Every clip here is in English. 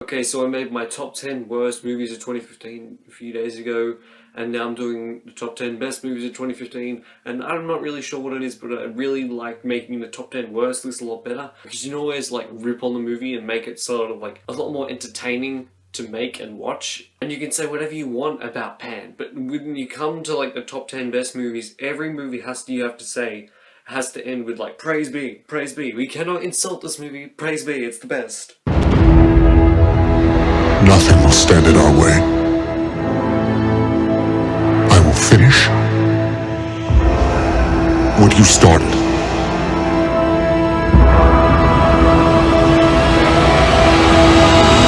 Okay, so I made my top 10 worst movies of 2015 a few days ago, and now I'm doing the top 10 best movies of 2015, and I'm not really sure what it is, but I really like making the top 10 worst list a lot better, because you can always like rip on the movie and make it sort of like a lot more entertaining to make and watch, and you can say whatever you want about Pan, but when you come to like the top 10 best movies, every movie you have to say has to end with like praise be, we cannot insult this movie, praise be, it's the best. Nothing will stand in our way. I will finish what you started.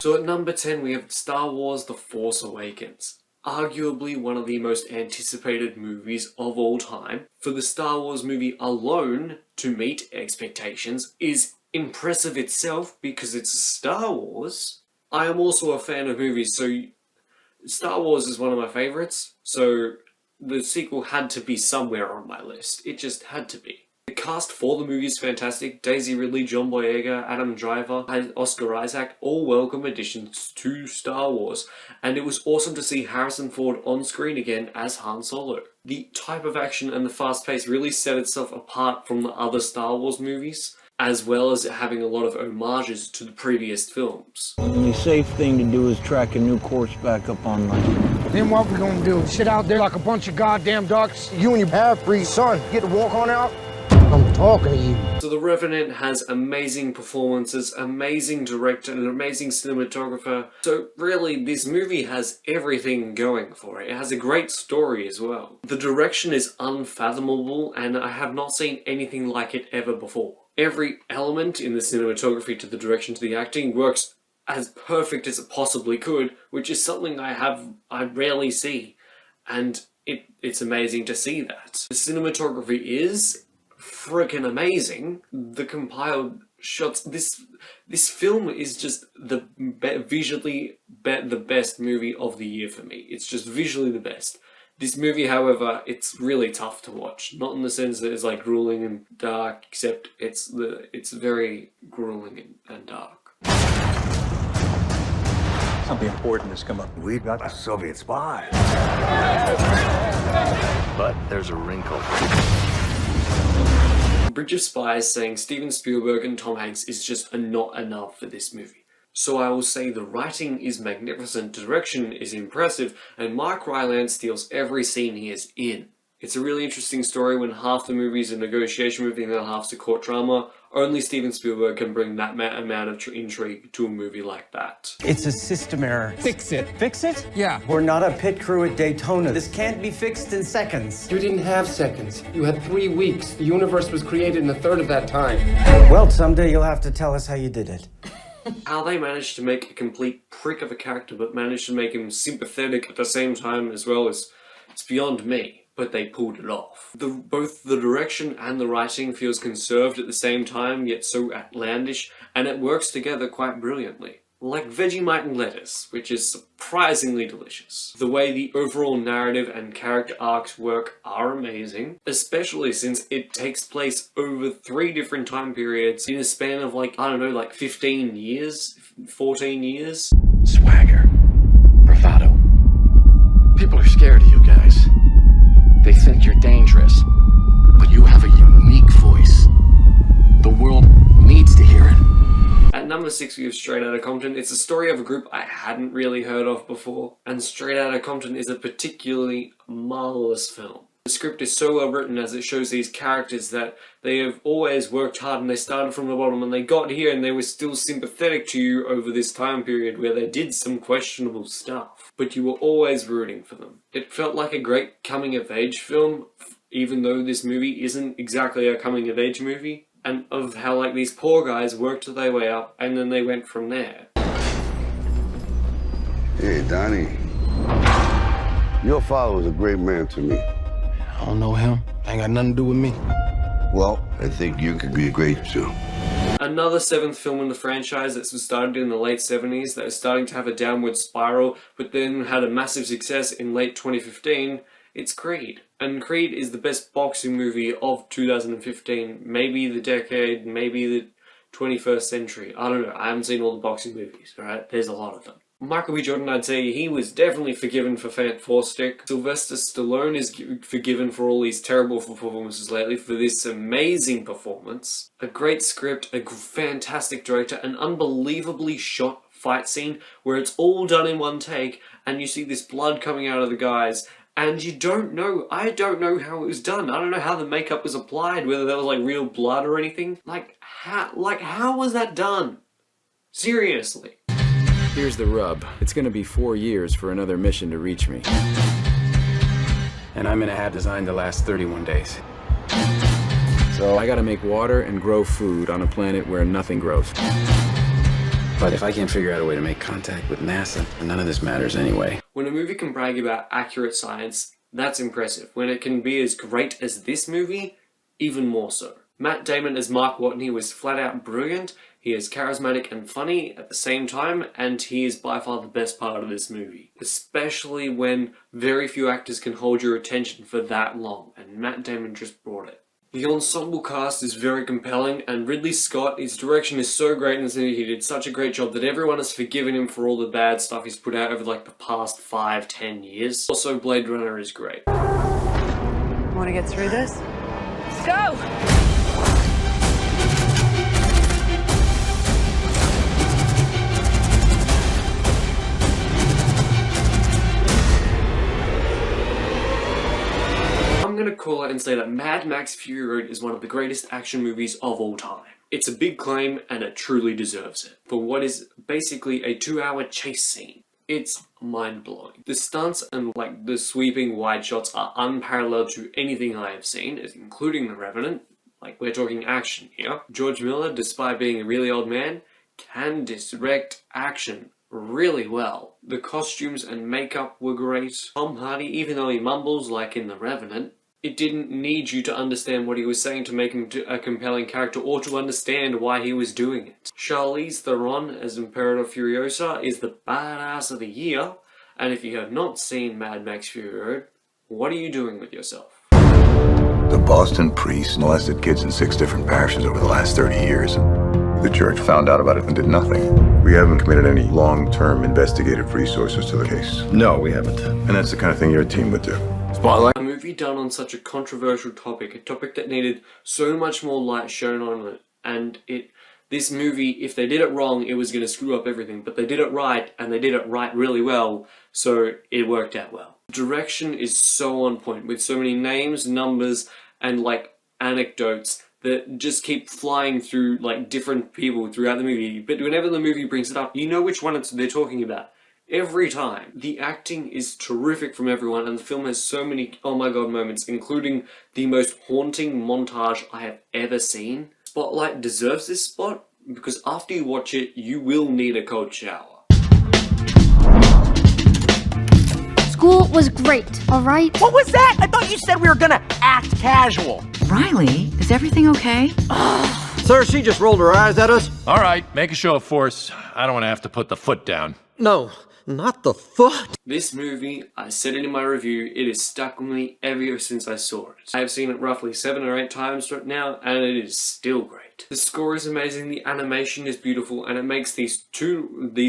So at number 10 we have Star Wars The Force Awakens. Arguably one of the most anticipated movies of all time. For the Star Wars movie alone to meet expectations is impressive itself because it's Star Wars. I am also a fan of movies, so Star Wars is one of my favourites, so the sequel had to be somewhere on my list. It just had to be. The cast for the movie is fantastic. Daisy Ridley, John Boyega, Adam Driver, and Oscar Isaac, all welcome additions to Star Wars, and it was awesome to see Harrison Ford on screen again as Han Solo. The type of action and the fast pace really set itself apart from the other Star Wars movies, as well as having a lot of homages to the previous films. The only safe thing to do is track a new course back up online. Then what we gonna do? Sit out there like a bunch of goddamn ducks? You and your half-breed son get to walk on out? I'm talking to you. So The Revenant has amazing performances, amazing director, and an amazing cinematographer. So really, this movie has everything going for it. It has a great story as well. The direction is unfathomable, and I have not seen anything like it ever before. Every element in the cinematography to the direction to the acting works as perfect as it possibly could, which is something I rarely see, and it's amazing to see that. The cinematography is freaking amazing. The compiled shots, this film is just visually the best movie of the year for me. It's just visually the best. This movie, however, it's really tough to watch. Not in the sense that it's like grueling and dark, except it's very grueling and dark. Something important has come up. We've got a Soviet spy. But there's a wrinkle. Bridge of Spies saying Steven Spielberg and Tom Hanks is just not enough for this movie. So I will say the writing is magnificent, direction is impressive, and Mark Rylance steals every scene he is in. It's a really interesting story when half the movie is a negotiation movie and the other half's a court drama. Only Steven Spielberg can bring that amount of intrigue to a movie like that. It's a system error. Fix it. Fix it? Yeah. We're not a pit crew at Daytona. This can't be fixed in seconds. You didn't have seconds. You had 3 weeks. The universe was created in a third of that time. Well, someday you'll have to tell us how you did it. How they managed to make a complete prick of a character but managed to make him sympathetic at the same time as well it's beyond me. But they pulled it off. Both the direction and the writing feels conserved at the same time, yet so outlandish, and it works together quite brilliantly. Like Vegemite and lettuce, which is surprisingly delicious. The way the overall narrative and character arcs work are amazing, especially since it takes place over 3 different time periods in a span of like, I don't know, like 15 years, 14 years. Swagger. Bravado. People are scared of you guys. They think you're dangerous. But you have a unique voice. The world needs to hear it. At number 6 we have Straight Outta Compton. It's a story of a group I hadn't really heard of before, and Straight Outta Compton is a particularly marvelous film. The script is so well written as it shows these characters that they have always worked hard and they started from the bottom and they got here and they were still sympathetic to you over this time period where they did some questionable stuff, but you were always rooting for them. It felt like a great coming-of-age film, even though this movie isn't exactly a coming-of-age movie, and of how like these poor guys worked their way up and then they went from there. Hey, Donnie. Your father was a great man to me. I don't know him. Ain't got nothing to do with me. Well, I think you could be great too. Another 7th film in the franchise that was started in the late 70s that was starting to have a downward spiral, but then had a massive success in late 2015, it's Creed. And Creed is the best boxing movie of 2015, maybe the decade, maybe the 21st century. I don't know, I haven't seen all the boxing movies, alright? There's a lot of them. Michael B. Jordan, I'd say he was definitely forgiven for Fantastic. Sylvester Stallone is forgiven for all these terrible performances lately, for this amazing performance. A great script, a fantastic director, an unbelievably shot fight scene where it's all done in one take and you see this blood coming out of the guys and you don't know, I don't know how it was done. I don't know how the makeup was applied, whether that was like real blood or anything. How was that done? Seriously. Here's the rub. It's gonna be 4 years for another mission to reach me. And I'm gonna have designed to last 31 days. So I gotta make water and grow food on a planet where nothing grows. But if I can't figure out a way to make contact with NASA, none of this matters anyway. When a movie can brag about accurate science, that's impressive. When it can be as great as this movie, even more so. Matt Damon as Mark Watney was flat out brilliant. He is charismatic and funny at the same time, and he is by far the best part of this movie. Especially when very few actors can hold your attention for that long, and Matt Damon just brought it. The ensemble cast is very compelling, and Ridley Scott, his direction is so great in this movie, he did such a great job that everyone has forgiven him for all the bad stuff he's put out over like the past 5-10 years. Also, Blade Runner is great. Want to get through this? Let's go! I'm gonna call out and say that Mad Max Fury Road is one of the greatest action movies of all time. It's a big claim and it truly deserves it. For what is basically a 2-hour chase scene, it's mind-blowing. The stunts and like the sweeping wide shots are unparalleled to anything I have seen, including The Revenant. Like, we're talking action here. George Miller, despite being a really old man, can direct action really well. The costumes and makeup were great. Tom Hardy, even though he mumbles like in The Revenant, it didn't need you to understand what he was saying to make him a compelling character or to understand why he was doing it. Charlize Theron as Imperator Furiosa is the badass of the year, and if you have not seen Mad Max Fury Road, what are you doing with yourself? The Boston priests molested kids in 6 different parishes over the last 30 years. The church found out about it and did nothing. We haven't committed any long-term investigative resources to the case. No, we haven't. And that's the kind of thing your team would do. Spotlight. A movie done on such a controversial topic, a topic that needed so much more light shown on it, and this movie, if they did it wrong, it was going to screw up everything, but they did it right, and they did it right really well, so it worked out well. Direction is so on point, with so many names, numbers, and like anecdotes that just keep flying through like different people throughout the movie, but whenever the movie brings it up, you know which one they're talking about. Every time. The acting is terrific from everyone, and the film has so many oh my god moments, including the most haunting montage I have ever seen. Spotlight deserves this spot, because after you watch it, you will need a cold shower. School was great, alright? What was that? I thought you said we were gonna act casual. Riley, is everything okay? Sir, she just rolled her eyes at us. All right, make a show of force. I don't want to have to put the foot down. No, not the foot. This movie, I said it in my review, it has stuck with me ever since I saw it. I have seen it roughly 7 or 8 times right now, and it is still great. The score is amazing, the animation is beautiful, and it makes these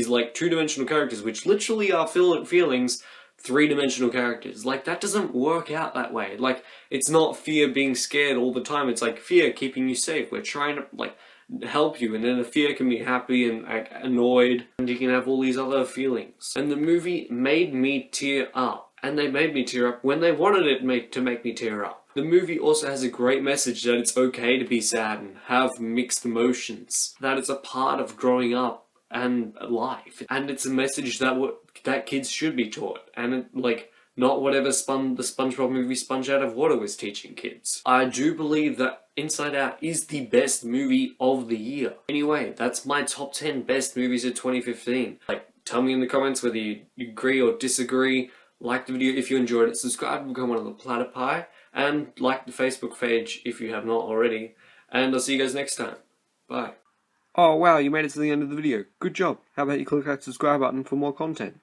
like two-dimensional characters, which literally are feelings, 3-dimensional characters. Like, that doesn't work out that way. Like, it's not fear being scared all the time, it's like fear keeping you safe. We're trying to, like, help you, and then the fear can be happy and like, annoyed, and you can have all these other feelings. And the movie made me tear up, and they made me tear up when they wanted it to make me tear up. The movie also has a great message that it's okay to be sad and have mixed emotions, that it's a part of growing up and life, and it's a message that kids should be taught, and not whatever the SpongeBob movie Sponge Out of Water was teaching kids. I do believe that Inside Out is the best movie of the year. Anyway, that's my top 10 best movies of 2015. Like, tell me in the comments whether you agree or disagree. Like the video if you enjoyed it, subscribe to become one of the Platypus, and like the Facebook page if you have not already. And I'll see you guys next time. Bye. Oh wow, you made it to the end of the video. Good job. How about you click that subscribe button for more content?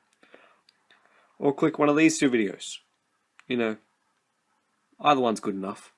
Or click one of these 2 videos. You know, either one's good enough.